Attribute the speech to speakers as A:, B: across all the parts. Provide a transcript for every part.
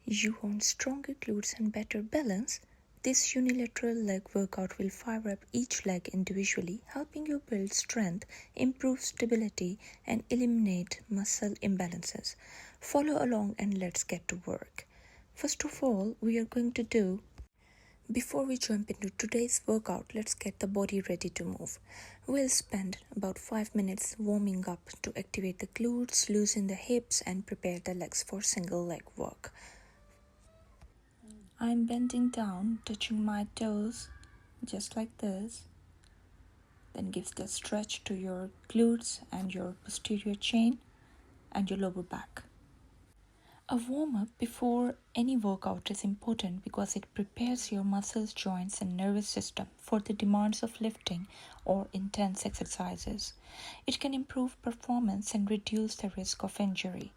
A: You want stronger glutes and better balance? This unilateral leg workout will fire up each leg individually, helping you build strength, improve stability, and eliminate muscle imbalances. Follow along and let's get to work. First of all, before we jump into today's workout, let's get the body ready to move. We'll spend about 5 minutes warming up to activate the glutes, loosen the hips, and prepare the legs for single leg work. I'm bending down, touching my toes, just like this. Then gives the stretch to your glutes and your posterior chain and your lower back. A warm-up before any workout is important because it prepares your muscles, joints, and nervous system for the demands of lifting or intense exercises. It can improve performance and reduce the risk of injury.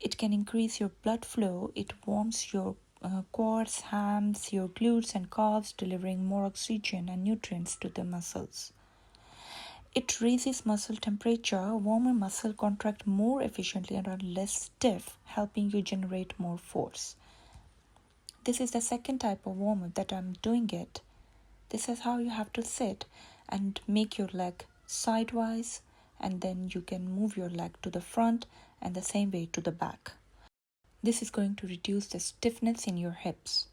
A: It can increase your blood flow. It warms your quads, hams, your glutes and calves, delivering more oxygen and nutrients to the muscles. It raises muscle temperature. Warmer muscle contract more efficiently and are less stiff, helping you generate more force. This is the second type of warm-up that I'm doing it. This is how you have to sit and make your leg sidewise, and then you can move your leg to the front and the same way to the back. This is going to reduce the stiffness in your hips.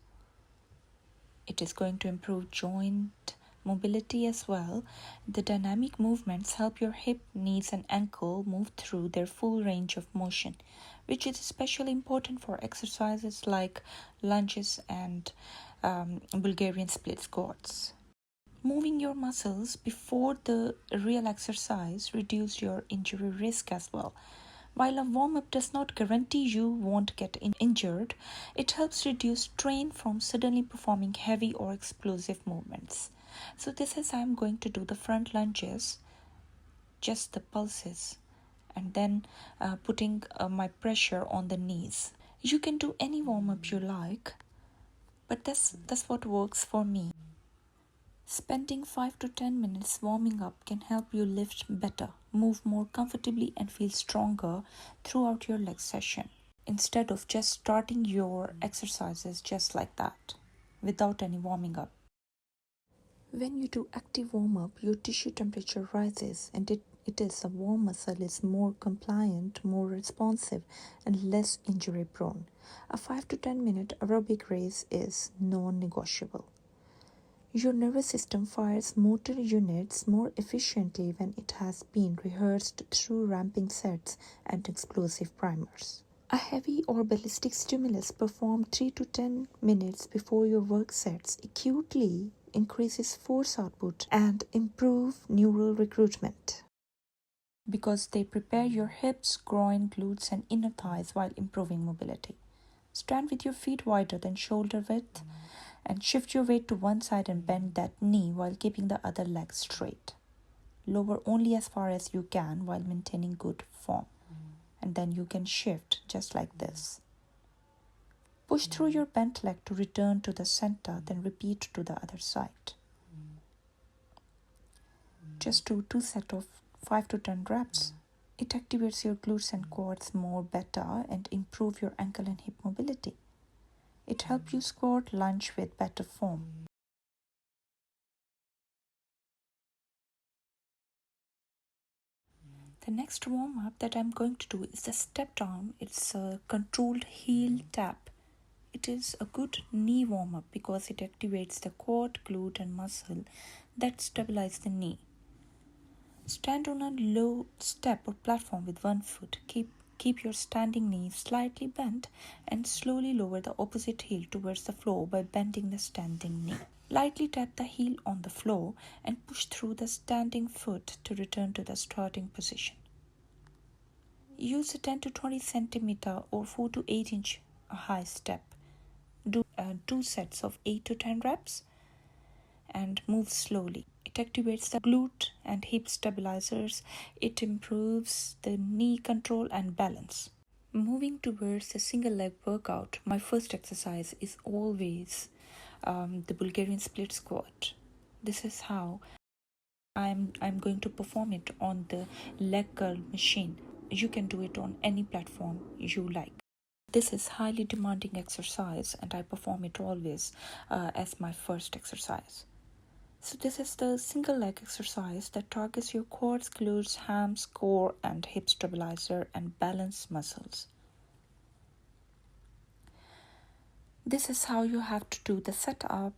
A: It is going to improve joint mobility as well. The dynamic movements help your hip, knees, and ankle move through their full range of motion, which is especially important for exercises like lunges and Bulgarian split squats. Moving your muscles before the real exercise reduces your injury risk as well. While a warm-up does not guarantee you won't get injured, it helps reduce strain from suddenly performing heavy or explosive movements. So this is how I'm going to do the front lunges, just the pulses, and then putting my pressure on the knees. You can do any warm-up you like, but that's what works for me. Spending 5 to 10 minutes warming up can help you lift better, move more comfortably, and feel stronger throughout your leg session, instead of just starting your exercises just like that, without any warming up. When you do active warm-up, your tissue temperature rises, and the warm muscle is more compliant, more responsive, and less injury prone. A 5 to 10 minute aerobic race is non-negotiable. Your nervous system fires motor units more efficiently when it has been rehearsed through ramping sets and explosive primers. A heavy or ballistic stimulus performed 3 to 10 minutes before your work sets acutely increases force output and improve neural recruitment, because they prepare your hips, groin, glutes, and inner thighs while improving mobility. Stand with your feet wider than shoulder width and shift your weight to one side and bend that knee while keeping the other leg straight. Lower only as far as you can while maintaining good form. And then you can shift just like this. Push through your bent leg to return to the center, then repeat to the other side. Just do 2 sets of 5 to 10 reps. It activates your glutes and quads more better and improve your ankle and hip mobility. It helps you squat, lunge with better form. The next warm-up that I'm going to do is a step down. It's a controlled heel tap. It is a good knee warm-up because it activates the quad, glute, and muscle that stabilize the knee. Stand on a low step or platform with one foot. Keep your standing knee slightly bent and slowly lower the opposite heel towards the floor by bending the standing knee. Lightly tap the heel on the floor and push through the standing foot to return to the starting position. Use a 10 to 20 centimeter or 4 to 8 inch high step. Do 2 sets of 8 to 10 reps and move slowly. It activates the glute and hip stabilizers. It improves the knee control and balance. Moving towards a single leg workout, my first exercise is always the Bulgarian split squat. This is how I'm going to perform it on the leg curl machine. You can do it on any platform you like. This is highly demanding exercise and I perform it always as my first exercise. So this is the single leg exercise that targets your quads, glutes, hams, core and hip stabilizer and balance muscles. This is how you have to do the setup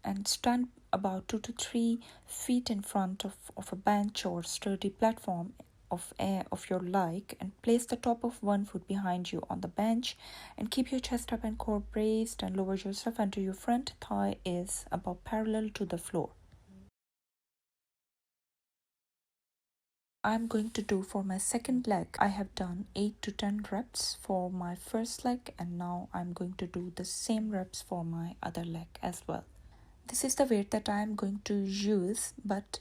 A: and stand about 2 to 3 feet in front of a bench or sturdy platform of your like, and place the top of one foot behind you on the bench and keep your chest up and core braced and lower yourself until your front thigh is about parallel to the floor. I'm going to do for my second leg. I have done 8 to 10 reps for my first leg and now I'm going to do the same reps for my other leg as well. This is the weight that I am going to use, but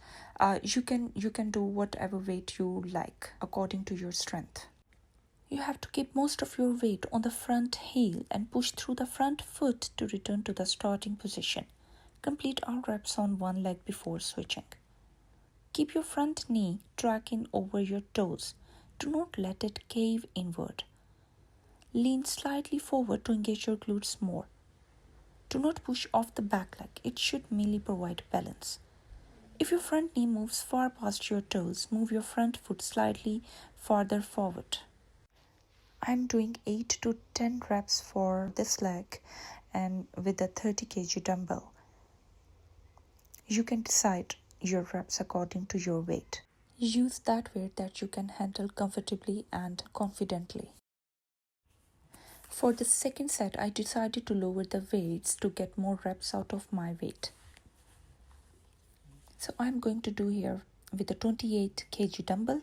A: you can do whatever weight you like according to your strength. You have to keep most of your weight on the front heel and push through the front foot to return to the starting position. Complete all reps on one leg before switching. Keep your front knee tracking over your toes. Do not let it cave inward. Lean slightly forward to engage your glutes more. Do not push off the back leg. It should merely provide balance. If your front knee moves far past your toes, move your front foot slightly farther forward. I'm doing 8 to 10 reps for this leg and with a 30 kg dumbbell. You can decide your reps according to your weight. Use that weight that you can handle comfortably and confidently. For the second set, I decided to lower the weights to get more reps out of my weight. So I'm going to do here with a 28 kg dumbbell.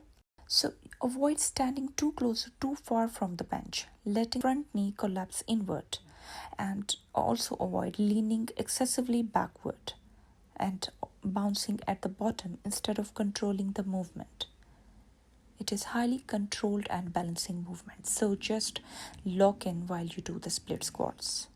A: So avoid standing too close or too far from the bench, letting front knee collapse inward, and also avoid leaning excessively backward and bouncing at the bottom instead of controlling the movement. It is highly controlled and balancing movement, so just lock in while you do the split squats.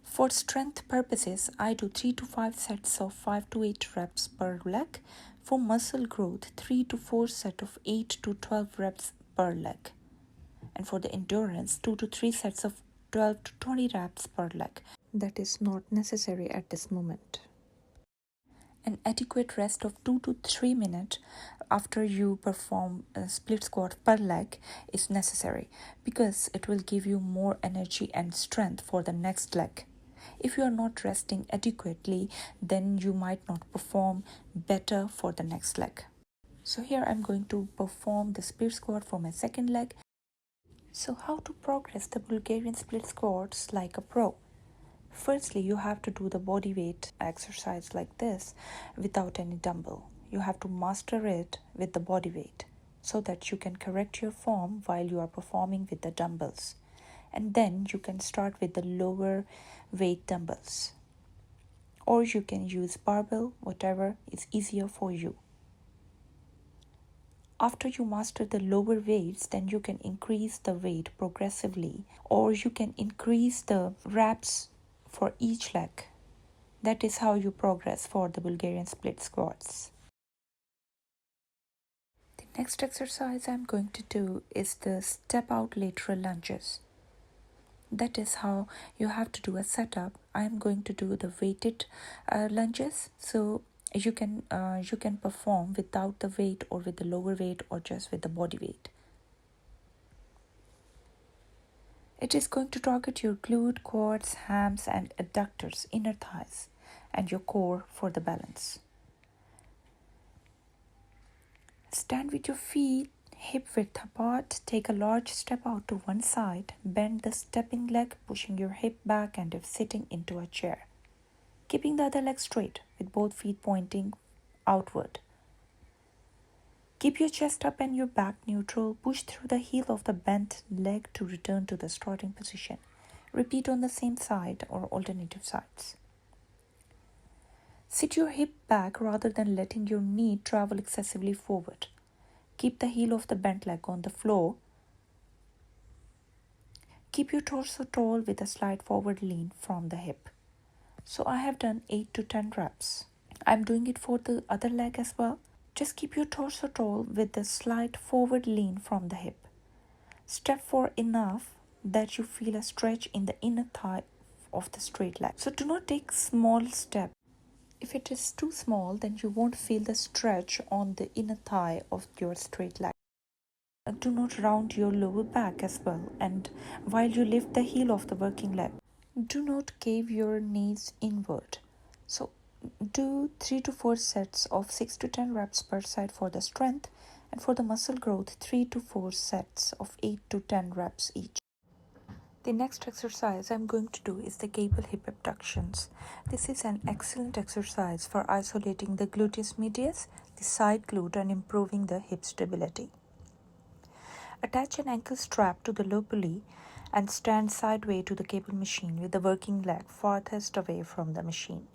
A: For strength purposes, I do 3 to 5 sets of 5 to 8 reps per leg. For muscle growth, 3 to 4 sets of 8 to 12 reps per leg. And for the endurance, 2 to 3 sets of 12 to 20 reps per leg. That is not necessary at this moment. An adequate rest of 2 to 3 minutes after you perform a split squat per leg is necessary because it will give you more energy and strength for the next leg. If you are not resting adequately, then you might not perform better for the next leg. So here I'm going to perform the split squat for my second leg. So how to progress the Bulgarian split squats like a pro? Firstly, you have to do the body weight exercise like this without any dumbbell. You have to master it with the body weight so that you can correct your form while you are performing with the dumbbells. And then you can start with the lower weight dumbbells. Or you can use barbell, whatever is easier for you. After you master the lower weights, then you can increase the weight progressively, or you can increase the reps for each leg. That is how you progress for the Bulgarian split squats. The next exercise I'm going to do is the step out lateral lunges. That is how you have to do a setup. I'm going to do the weighted lunges, so you can perform without the weight or with the lower weight or just with the body weight. It is going to target your glute, quads, hams and adductors, inner thighs, and your core for the balance. Stand with your feet hip width apart, take a large step out to one side, bend the stepping leg, pushing your hip back and if sitting into a chair. Keeping the other leg straight with both feet pointing outward. Keep your chest up and your back neutral. Push through the heel of the bent leg to return to the starting position. Repeat on the same side or alternative sides. Sit your hip back rather than letting your knee travel excessively forward. Keep the heel of the bent leg on the floor. Keep your torso tall with a slight forward lean from the hip. So I have done 8 to 10 reps. I'm doing it for the other leg as well. Just keep your torso tall with a slight forward lean from the hip. Step forward enough that you feel a stretch in the inner thigh of the straight leg. So do not take small step. If it is too small, then you won't feel the stretch on the inner thigh of your straight leg. Do not round your lower back as well, and while you lift the heel of the working leg, do not cave your knees inward. So do 3 to 4 sets of 6 to 10 reps per side for the strength, and for the muscle growth 3 to 4 sets of 8 to 10 reps each. The next exercise I'm going to do is the cable hip abductions. This is an excellent exercise for isolating the gluteus medius, the side glute, and improving the hip stability. Attach an ankle strap to the low pulley and stand sideways to the cable machine with the working leg farthest away from the machine.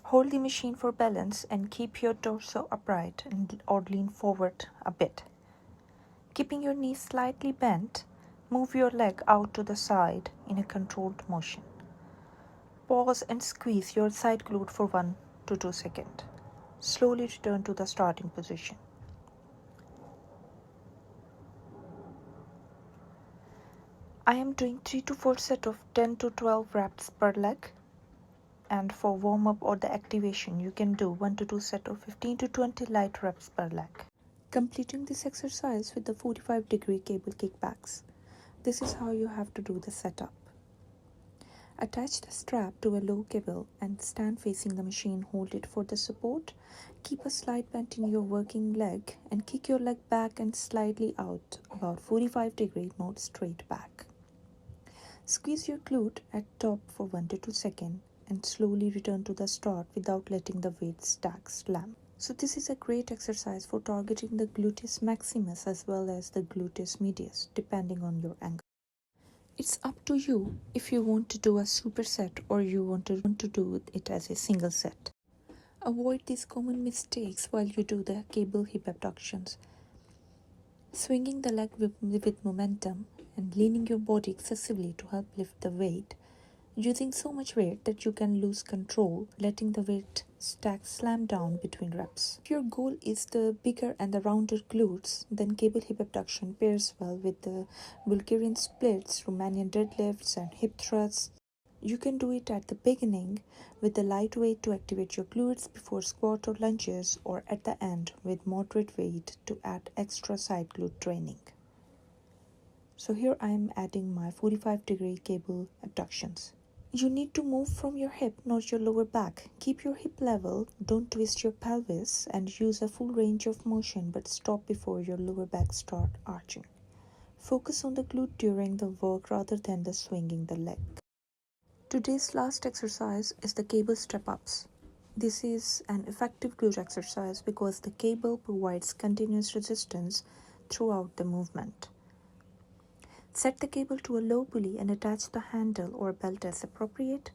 A: Hold the machine for balance and keep your torso upright or lean forward a bit. Keeping your knees slightly bent, move your leg out to the side in a controlled motion. Pause and squeeze your side glute for 1 to 2 seconds. Slowly return to the starting position. I am doing 3 to 4 sets of 10 to 12 reps per leg. And for warm-up or the activation, you can do 1 to 2 sets of 15 to 20 light reps per leg. Completing this exercise with the 45-degree cable kickbacks. This is how you have to do the setup. Attach the strap to a low cable and stand facing the machine. Hold it for the support. Keep a slight bend in your working leg and kick your leg back and slightly out, about 45 degrees, not straight back. Squeeze your glute at top for 1 to 2 seconds and slowly return to the start without letting the weight stack slam. So this is a great exercise for targeting the gluteus maximus as well as the gluteus medius, depending on your angle. It's up to you if you want to do a superset or you want to do it as a single set. Avoid these common mistakes while you do the cable hip abductions. Swinging the leg with momentum and leaning your body excessively to help lift the weight, using so much weight that you can lose control, letting the weight stack slam down between reps. If your goal is the bigger and the rounded glutes, then cable hip abduction pairs well with the Bulgarian splits, Romanian deadlifts, and hip thrusts. You can do it at the beginning with the light weight to activate your glutes before squat or lunges, or at the end with moderate weight to add extra side glute training. So here I am adding my 45-degree cable abductions. You need to move from your hip, not your lower back. Keep your hip level, don't twist your pelvis, and use a full range of motion, but stop before your lower back start arching. Focus on the glute during the work rather than the swinging the leg. Today's last exercise is the cable step-ups. This is an effective glute exercise because the cable provides continuous resistance throughout the movement. Set the cable to a low pulley and attach the handle or belt as appropriate.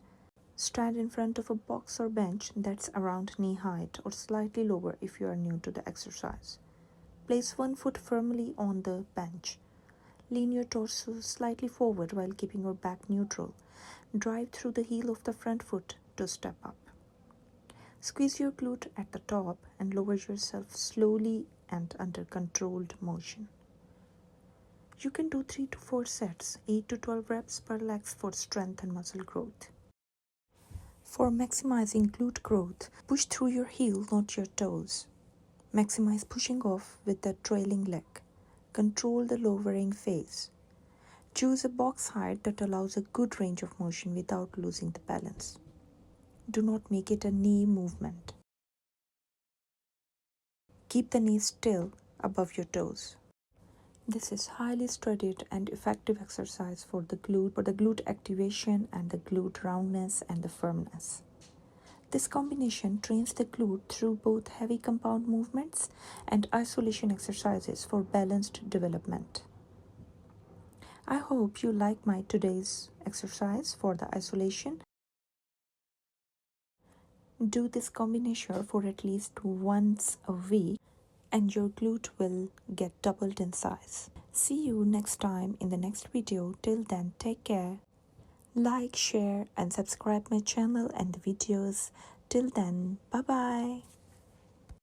A: Stand in front of a box or bench that's around knee height or slightly lower if you are new to the exercise. Place one foot firmly on the bench. Lean your torso slightly forward while keeping your back neutral. Drive through the heel of the front foot to step up. Squeeze your glute at the top and lower yourself slowly and under controlled motion. You can do 3 to 4 sets, 8 to 12 reps per leg for strength and muscle growth. For maximizing glute growth, push through your heel, not your toes. Maximize pushing off with the trailing leg. Control the lowering phase. Choose a box height that allows a good range of motion without losing the balance. Do not make it a knee movement. Keep the knees still above your toes. This is highly studied and effective exercise for the glute activation and the glute roundness and the firmness. This combination trains the glute through both heavy compound movements and isolation exercises for balanced development. I hope you like my today's exercise for the isolation. Do this combination for at least once a week and your glute will get doubled in size. See you next time in the next video. Till then, take care. Like, share and subscribe my channel and the videos. Till then, bye bye.